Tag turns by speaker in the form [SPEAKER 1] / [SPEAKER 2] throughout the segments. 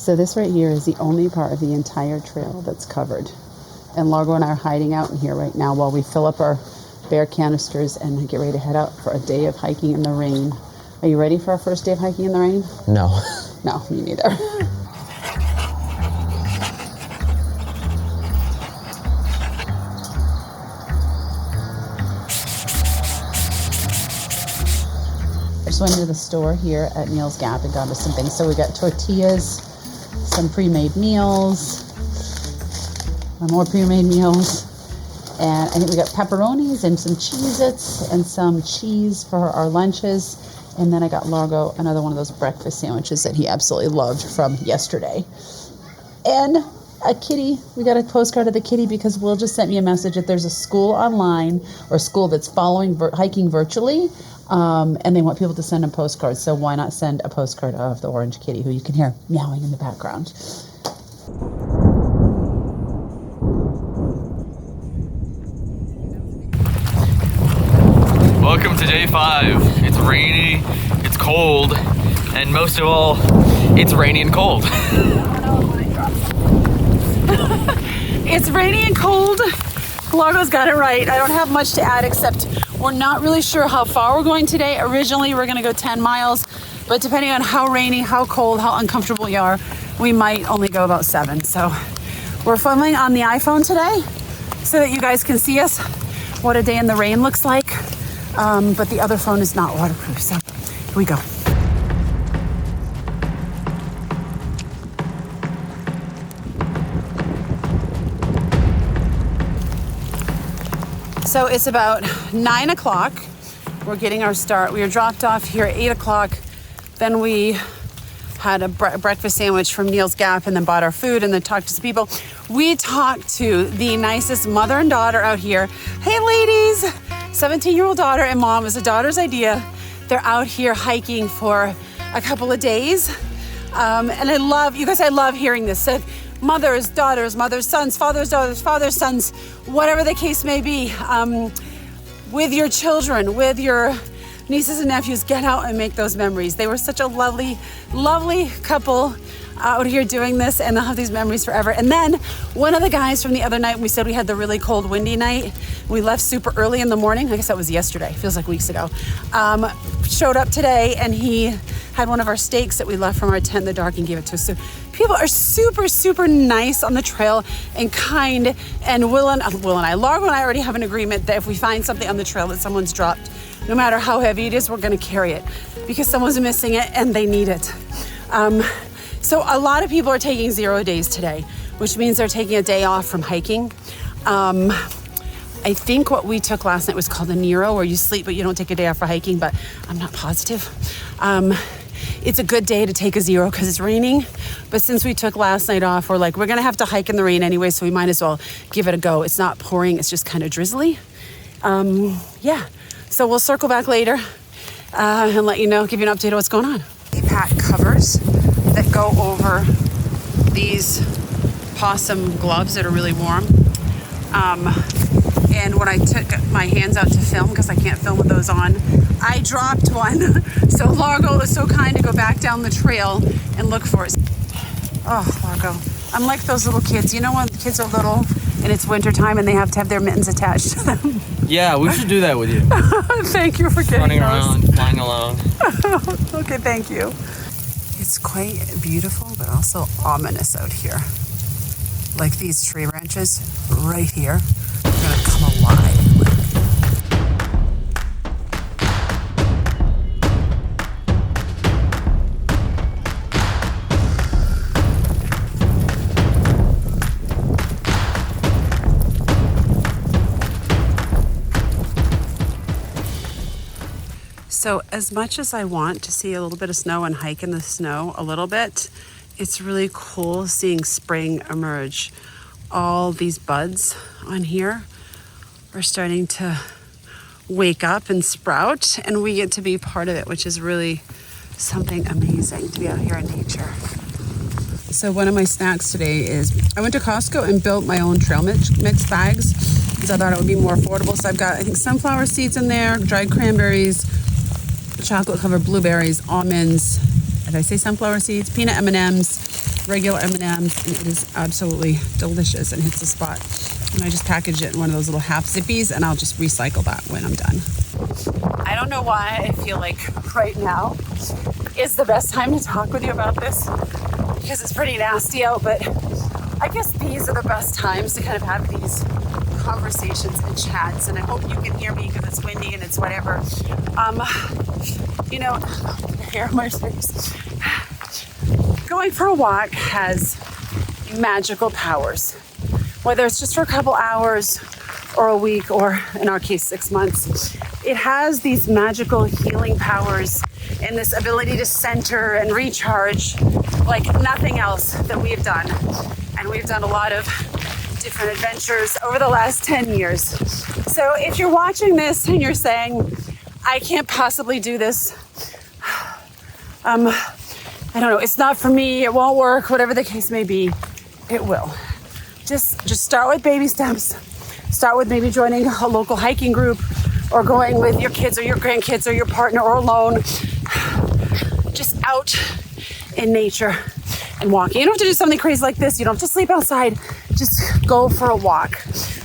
[SPEAKER 1] So this right here is the only part of the entire trail that's covered. And Largo and I are hiding out in here right now while we fill up our bear canisters and get ready to head out for a day of hiking in the rain. Are you ready for our first day of hiking in the rain?
[SPEAKER 2] No.
[SPEAKER 1] No, me neither. I just went into the store here at Neel's Gap and got us some things. So we got tortillas, some pre-made meals, more pre-made meals, and I think we got pepperonis and some Cheez-Its and some cheese for our lunches. And then I got Largo another one of those breakfast sandwiches that he absolutely loved from yesterday. And a kitty. We got a postcard of the kitty because Will just sent me a message that there's a school online or school that's following hiking virtually, and they want people to send them postcards. So why not send a postcard of the orange kitty who you can hear meowing in the background.
[SPEAKER 2] Welcome to day 5. It's rainy, it's cold, and most of all, it's rainy and cold.
[SPEAKER 3] It's rainy and cold. Largo's got it right. I don't have much to add except we're not really sure how far we're going today. Originally, we're gonna go 10 miles, but depending on how rainy, how cold, how uncomfortable we are, we might only go about 7. So we're filming on the iPhone today so that you guys can see us, what a day in the rain looks like. But the other phone is not waterproof, so here we go. So it's about 9 o'clock. We're getting our start. We were dropped off here at 8 o'clock. Then we had a breakfast sandwich from Neel's Gap and then bought our food and then talked to some people. We talked to the nicest mother and daughter out here. Hey ladies, 17-year-old daughter and mom. It was the daughter's idea. They're out here hiking for a couple of days. And I love hearing this. So mothers, daughters, sons, fathers, daughters, fathers, sons, whatever the case may be, with your children, with your nieces and nephews, get out and make those memories. They were such a lovely, lovely couple out here doing this, and they'll have these memories forever. And then one of the guys from the other night, we said we had the really cold, windy night. We left super early in the morning. I guess that was yesterday. Feels like weeks ago. Showed up today, and he had one of our steaks that we left from our tent in the dark and gave it to us. So people are super, super nice on the trail and kind. And Largo and I already have an agreement that if we find something on the trail that someone's dropped, no matter how heavy it is, we're going to carry it because someone's missing it and they need it. So a lot of people are taking 0 days today, which means they're taking a day off from hiking. I think what we took last night was called a Nero, where you sleep but you don't take a day off for hiking, but I'm not positive. It's a good day to take a 0 because it's raining. But since we took last night off, we're like, we're going to have to hike in the rain anyway, so we might as well give it a go. It's not pouring, it's just kind of drizzly. Yeah, so we'll circle back later and let you know, give you an update of what's going on. Pack covers that go over these possum gloves that are really warm. And when I took my hands out to film, because I can't film with those on, I dropped one. So Largo was so kind to go back down the trail and look for it. Oh, Largo. I'm like those little kids. You know when kids are little and it's wintertime and they have to have their mittens attached to them?
[SPEAKER 2] Yeah, we should do that with you.
[SPEAKER 3] Thank you for getting
[SPEAKER 2] Running
[SPEAKER 3] those.
[SPEAKER 2] around, flying alone.
[SPEAKER 3] Okay, thank you. It's quite beautiful, but also ominous out here. Like these tree branches right here are gonna come alive. So as much as I want to see a little bit of snow and hike in the snow a little bit, it's really cool seeing spring emerge. All these buds on here are starting to wake up and sprout, and we get to be part of it, which is really something amazing to be out here in nature. So one of my snacks today is, I went to Costco and built my own trail mix bags because I thought it would be more affordable. So I've got, I think, sunflower seeds in there, dried cranberries, chocolate covered blueberries, almonds, did I say sunflower seeds? Peanut M&Ms, regular M&Ms, and it is absolutely delicious and hits the spot. And I just package it in one of those little half zippies, and I'll just recycle that when I'm done. I don't know why I feel like right now is the best time to talk with you about this, because it's pretty nasty out, but I guess these are the best times to kind of have these conversations and chats, and I hope you can hear me because it's windy and it's whatever. You know, hair on my face. Going for a walk has magical powers, whether it's just for a couple hours or a week, or in our case, 6 months. It has these magical healing powers and this ability to center and recharge like nothing else that we've done. And we've done a lot of different adventures over the last 10 years. So if you're watching this and you're saying, I can't possibly do this, I don't know, it's not for me, it won't work, whatever the case may be, it will. Just start with baby steps. Start with maybe joining a local hiking group, or going with your kids or your grandkids or your partner, or alone, just out in nature and walking. You don't have to do something crazy like this. You don't have to sleep outside. Just go for a walk.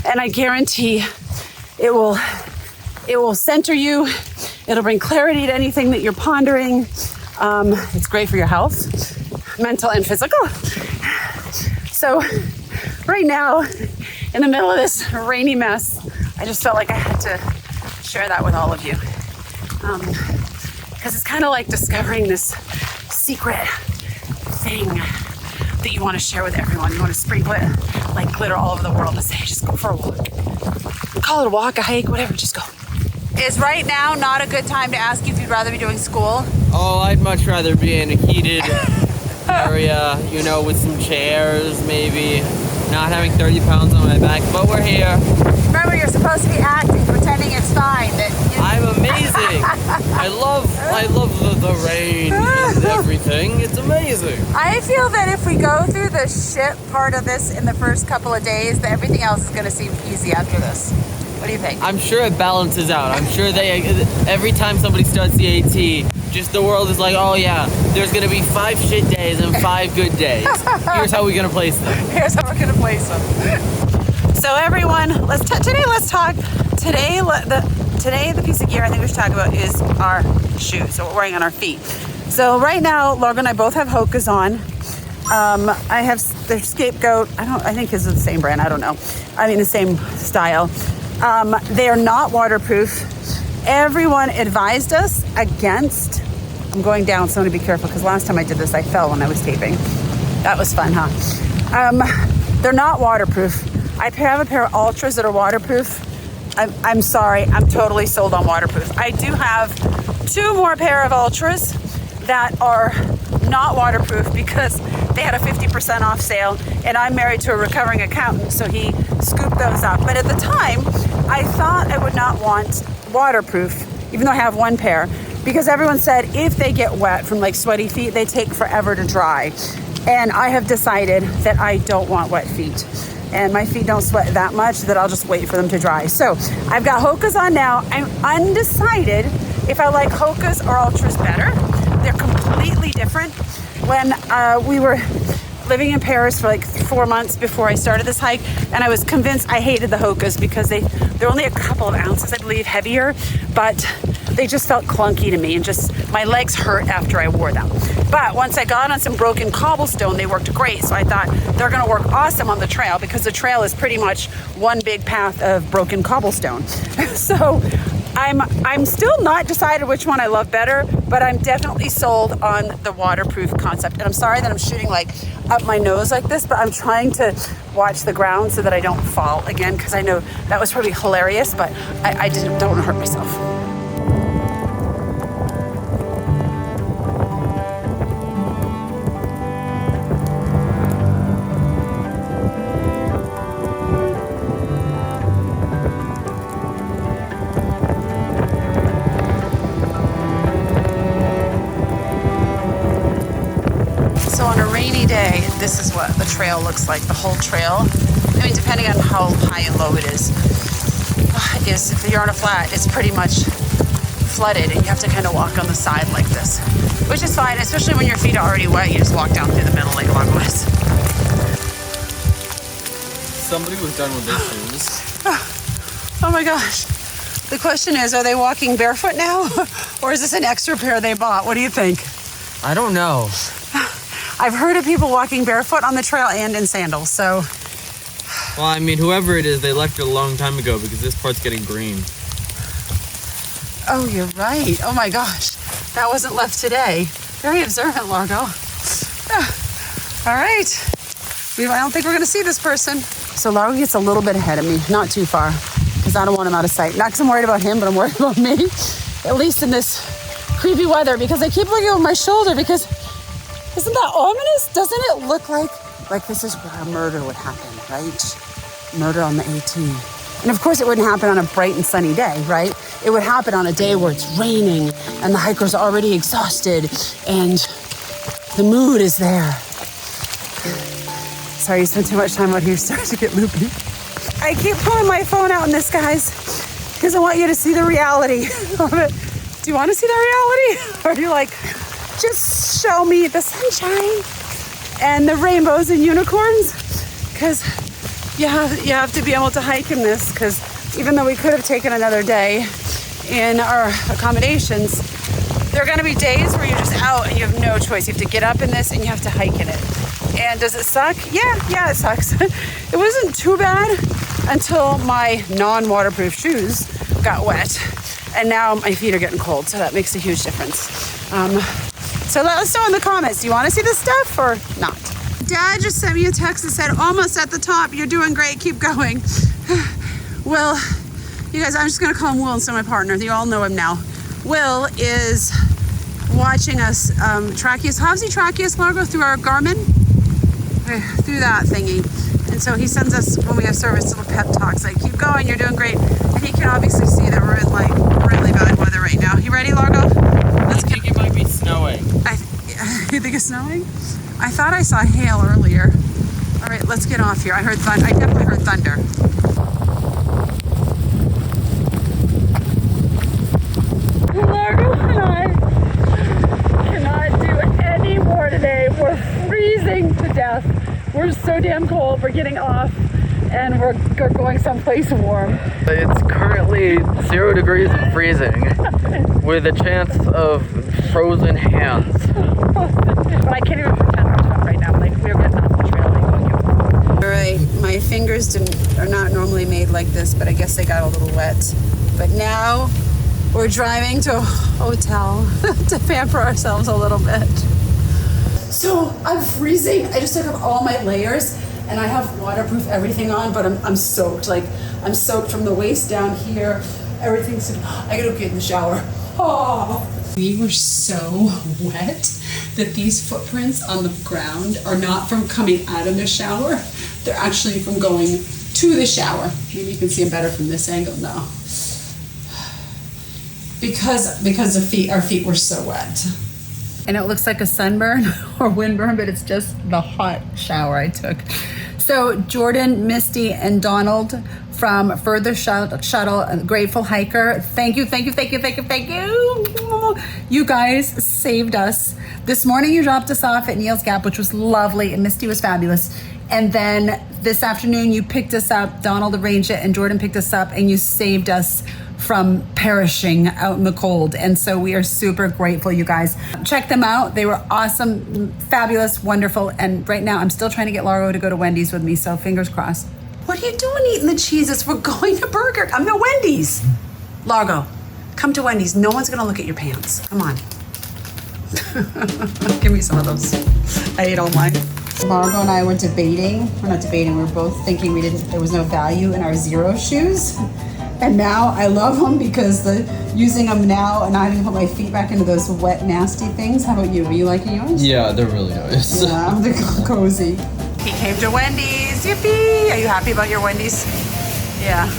[SPEAKER 3] And I guarantee it will center you. It'll bring clarity to anything that you're pondering. It's great for your health, mental and physical. So right now, in the middle of this rainy mess, I just felt like I had to share that with all of you. Because it's kind of like discovering this secret thing that you want to share with everyone. You want to sprinkle it like glitter all over the world and say, just go for a walk. Call it a walk, a hike, whatever, just go. Is right now not a good time to ask you if you'd rather be doing school?
[SPEAKER 2] Oh, I'd much rather be in a heated area, you know, with some chairs, maybe. Not having 30 pounds on my back, but we're here.
[SPEAKER 3] Remember, you're supposed to be acting, pretending it's fine.
[SPEAKER 2] I'm amazing. I love the rain and everything. It's amazing.
[SPEAKER 3] I feel that if we go through the shit part of this in the first couple of days, that everything else is going to seem easy after this. What do you think?
[SPEAKER 2] I'm sure it balances out. I'm sure every time somebody starts the AT, just the world is like, oh yeah, there's gonna be 5 shit days and 5 good days. Here's how we're gonna place them.
[SPEAKER 3] Here's how we're gonna place them. So everyone, today let's talk. Today the piece of gear I think we should talk about is our shoes, so what we're wearing on our feet. So right now, Largo and I both have Hoka's on. I have the Scapegoat. I think it's the same brand. I don't know. I mean the same style. They are not waterproof. Everyone advised us against, I'm going down, so I'm gonna be careful because last time I did this, I fell when I was taping. That was fun, huh? They're not waterproof. I have a pair of Ultras that are waterproof. I'm sorry, I'm totally sold on waterproof. I do have 2 more pair of Ultras that are not waterproof because they had a 50% off sale, and I'm married to a recovering accountant, so he scooped those up. But at the time, I thought I would not want waterproof, even though I have 1 pair, because everyone said if they get wet from like sweaty feet, they take forever to dry. And I have decided that I don't want wet feet. And my feet don't sweat that much that I'll just wait for them to dry. So I've got Hoka's on now. I'm undecided if I like Hoka's or Ultras better. They're completely different. When we were living in Paris for like 4 months before I started this hike, and I was convinced I hated the Hoka's because they're only a couple of ounces, I believe, heavier, but they just felt clunky to me, and just my legs hurt after I wore them. But once I got on some broken cobblestone, they worked great. So I thought they're gonna work awesome on the trail, because the trail is pretty much one big path of broken cobblestone. So I'm still not decided which one I love better, but I'm definitely sold on the waterproof concept. And I'm sorry that I'm shooting like up my nose like this, but I'm trying to watch the ground so that I don't fall again, because I know that was probably hilarious, but I don't want to hurt myself. So on a rainy day, this is what the trail looks like, the whole trail. I mean, depending on how high and low it is if you're on a flat, it's pretty much flooded, and you have to kind of walk on the side like this, which is fine, especially when your feet are already wet. You just walk down through the middle like LARGO'S.
[SPEAKER 2] somebody was done with their shoes.
[SPEAKER 3] Oh my gosh. The question is, are they walking barefoot now? Or is this an extra pair they bought? What do you think?
[SPEAKER 2] I don't know.
[SPEAKER 3] I've heard of people walking barefoot on the trail and in sandals, so.
[SPEAKER 2] Well, I mean, whoever it is, they left it a long time ago because this part's getting green.
[SPEAKER 3] Oh, you're right. Oh my gosh. That wasn't left today. Very observant, Largo. All right. I don't think we're going to see this person. So Largo gets a little bit ahead of me, not too far, because I don't want him out of sight. Not because I'm worried about him, but I'm worried about me, at least in this creepy weather, because I keep looking over my shoulder because isn't that ominous? Doesn't it look like this is where a murder would happen, right? Murder on the 18. And of course it wouldn't happen on a bright and sunny day, right? It would happen on a day where it's raining and the hiker's already exhausted and the mood is there. Sorry, you spent too much time out here, starting to get loopy. I keep pulling my phone out in this, guys, because I want you to see the reality of it. Do you want to see the reality? Or are you like, just show me the sunshine and the rainbows and unicorns? Because you have to be able to hike in this, because even though we could have taken another day in our accommodations, there are going to be days where you're just out and you have no choice. You have to get up in this and you have to hike in it. And does it suck? Yeah, it sucks. It wasn't too bad until my non-waterproof shoes got wet. And now my feet are getting cold, so that makes a huge difference. So let us know in the comments, do you want to see this stuff or not? Dad just sent me a text that said, almost at the top, you're doing great, keep going. Will, you guys, I'm just gonna call him Will instead of my partner. You all know him now. Will is watching us track us. How's he track us, Largo, through our Garmin? Through that thingy. And so he sends us, when we have service, little pep talks like, keep going, you're doing great. And he can obviously see that we're in like really bad weather right now. You ready, Largo?
[SPEAKER 2] I think it might be snowing.
[SPEAKER 3] You think it's snowing? I thought I saw hail earlier. All right, let's get off here. I definitely heard thunder. Largo and I cannot do any more today. We're freezing to death. We're so damn cold. We're getting off and we're going someplace warm.
[SPEAKER 2] It's currently 0 degrees and freezing with a chance of frozen hands.
[SPEAKER 3] But I can't even pretend we're hot right now. Like, we're getting off the trail. All right, my fingers are not normally made like this, but I guess they got a little wet. But now we're driving to a hotel to pamper ourselves a little bit. So I'm freezing. I just took off all my layers and I have waterproof everything on, but I'm soaked. Like, I'm soaked from the waist down here. Everything's, I gotta get in the shower. Oh. We were so wet that these footprints on the ground are not from coming out of the shower. They're actually from going to the shower. Maybe you can see them better from this angle. No. Because our feet were so wet. And it looks like a sunburn or windburn, but it's just the hot shower I took. So Jordan, Misty, and Donald from Further Shuttle, a grateful hiker. Thank you. You guys saved us. This morning you dropped us off at Neel's Gap, which was lovely, and Misty was fabulous. And then this afternoon you picked us up, Donald arranged it, and Jordan picked us up, and you saved us from perishing out in the cold. And so we are super grateful, you guys. Check them out. They were awesome, fabulous, wonderful. And right now I'm still trying to get Largo to go to Wendy's with me, so fingers crossed. What are you doing eating the cheeses? We're going to Wendy's. Largo, come to Wendy's. No one's gonna look at your pants. Come on. Give me some of those. I ate all mine. Largo and I were debating. We're not debating. We were both thinking there was no value in our Zero shoes. And now I love them because using them now and not having to put my feet back into those wet, nasty things. How about you? Are you liking yours?
[SPEAKER 2] Yeah, they're really nice.
[SPEAKER 3] Yeah, they're cozy. He came to Wendy's. Yippee! Are you happy about your Wendy's? Yeah.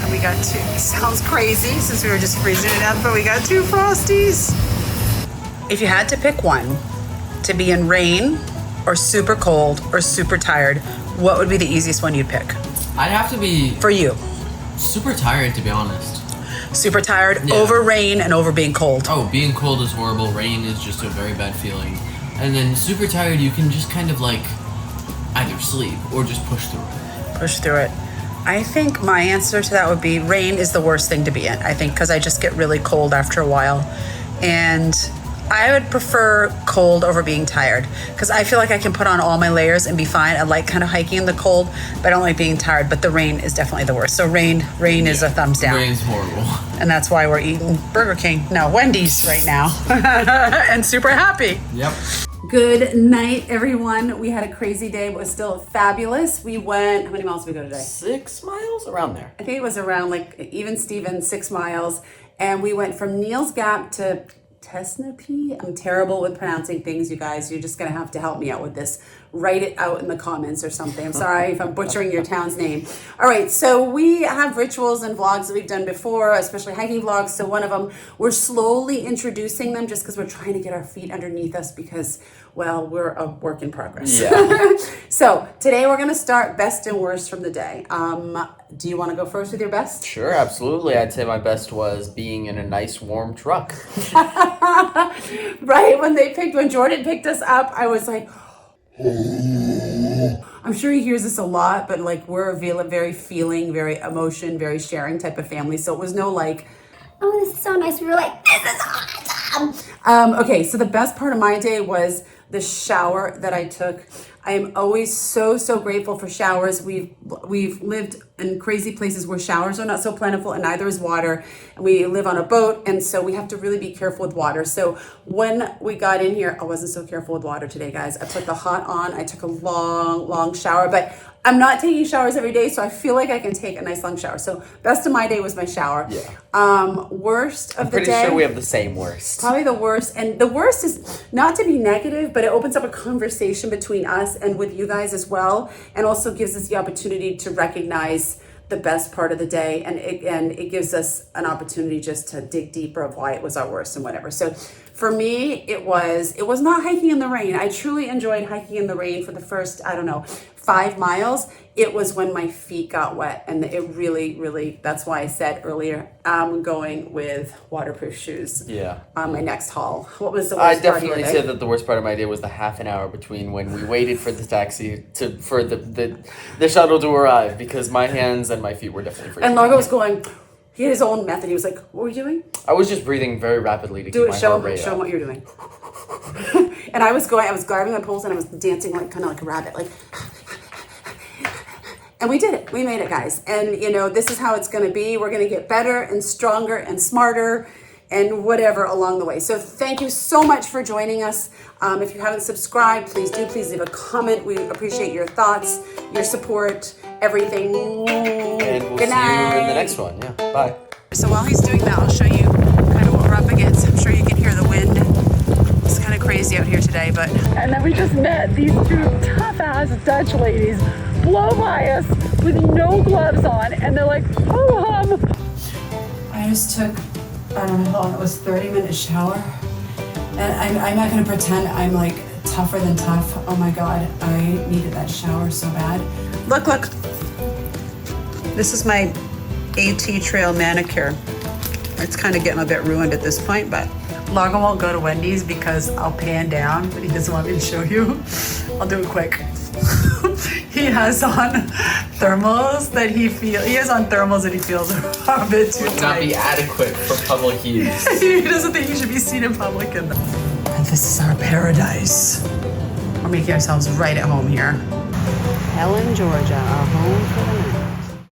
[SPEAKER 3] And we got two. Sounds crazy since we were just freezing to death, but we got 2 Frosties. If you had to pick one to be in rain or super cold or super tired, what would be the easiest one you'd pick?
[SPEAKER 2] I'd have to be...
[SPEAKER 3] For you.
[SPEAKER 2] Super tired, to be honest.
[SPEAKER 3] Super tired,
[SPEAKER 2] yeah.
[SPEAKER 3] Over rain and over being cold.
[SPEAKER 2] Oh, being cold is horrible. Rain is just a very bad feeling. And then super tired, you can just kind of like either sleep or just push through it.
[SPEAKER 3] push through it. I think my answer to that would be rain is the worst thing to be in. I think because I just get really cold after a while. And I would prefer cold over being tired because I feel like I can put on all my layers and be fine. I like kind of hiking in the cold, but I don't like being tired. But the rain is definitely the worst. So rain is a thumbs down.
[SPEAKER 2] Rain's horrible.
[SPEAKER 3] And that's why we're eating Wendy's right now. And super happy.
[SPEAKER 2] Yep.
[SPEAKER 3] Good night, everyone. We had a crazy day, but it was still fabulous. We went, how many miles did we go today?
[SPEAKER 2] 6 miles? Around there.
[SPEAKER 3] I think it was around like even Steven, 6 miles. And we went from Neel's Gap to Tesnapee. I'm terrible with pronouncing things, you guys. You're just gonna have to help me out with this. Write it out in the comments or something. I'm sorry if I'm butchering your town's name. All right, so we have rituals and vlogs that we've done before, especially hiking vlogs. So one of them, we're slowly introducing them just because we're trying to get our feet underneath us because, well, we're a work in progress.
[SPEAKER 2] Yeah.
[SPEAKER 3] So today we're gonna start best and worst from the day. Do you wanna go first with your best?
[SPEAKER 2] Sure, absolutely. I'd say my best was being in a nice warm truck.
[SPEAKER 3] Right, when Jordan picked us up, I was like, I'm sure he hears this a lot, but like we're a very feeling, very emotion, very sharing type of family. So it was no like, oh, this is so nice. We were like, this is awesome. Okay, so the best part of my day was the shower that I took. I am always so grateful for showers. We've lived in crazy places where showers are not so plentiful and neither is water. And we live on a boat, and so we have to really be careful with water. So when we got in here, I wasn't so careful with water today, guys. I put the hot on. I took a long shower, but I'm not taking showers every day, so I feel like I can take a nice long shower. So best of my day was my shower.
[SPEAKER 2] Yeah.
[SPEAKER 3] Worst of the day.
[SPEAKER 2] Pretty sure we have the same worst.
[SPEAKER 3] Probably the worst. And the worst is not to be negative, but it opens up a conversation between us and with you guys as well. And also gives us the opportunity to recognize the best part of the day. And it gives us an opportunity just to dig deeper of why it was our worst and whatever. So for me, it was not hiking in the rain. I truly enjoyed hiking in the rain for the first, 5 miles. It was when my feet got wet, and it really, that's why I said earlier, I'm going with waterproof shoes.
[SPEAKER 2] Yeah.
[SPEAKER 3] On my next haul. What was the
[SPEAKER 2] I
[SPEAKER 3] worst part of
[SPEAKER 2] definitely
[SPEAKER 3] your day?
[SPEAKER 2] said that the worst part of my day was the half an hour between when we waited for the taxi for the shuttle to arrive because my hands and my feet were definitely freezing.
[SPEAKER 3] And Largo was going, he had his own method. He was like, what were you doing?
[SPEAKER 2] I was just breathing very rapidly to keep my heart rate up.
[SPEAKER 3] Show him what you're doing. And I was grabbing my poles and I was dancing like kind of like a rabbit, like. And we did it. We made it, guys. And this is how it's going to be. We're going to get better and stronger and smarter and whatever along the way. So thank you so much for joining us. If you haven't subscribed, please leave a comment. We appreciate your thoughts, your support, everything.
[SPEAKER 2] And we'll
[SPEAKER 3] Good
[SPEAKER 2] see
[SPEAKER 3] night.
[SPEAKER 2] you in the next one. Yeah. Bye.
[SPEAKER 3] So while he's doing that, I'll show you kind of what we're up against. I'm sure you can hear the wind. It's kind of crazy out here today, but. And then we just met these two tough-ass Dutch ladies blow by us with no gloves on, and they're like, oh, I just took, I don't know how long it was, 30-minute shower. And I'm not gonna pretend I'm like tougher than tough. Oh my God, I needed that shower so bad. Look. This is my AT Trail manicure. It's kind of getting a bit ruined at this point, but Largo won't go to Wendy's because I'll pan down, but he doesn't want me to show you. I'll do it quick. He has on thermals that he feels are a bit too
[SPEAKER 2] Would
[SPEAKER 3] tight.
[SPEAKER 2] not be adequate for public use.
[SPEAKER 3] He doesn't think he should be seen in public in them. And this is our paradise. We're making ourselves right at home here. Helen, Georgia, our home for the night.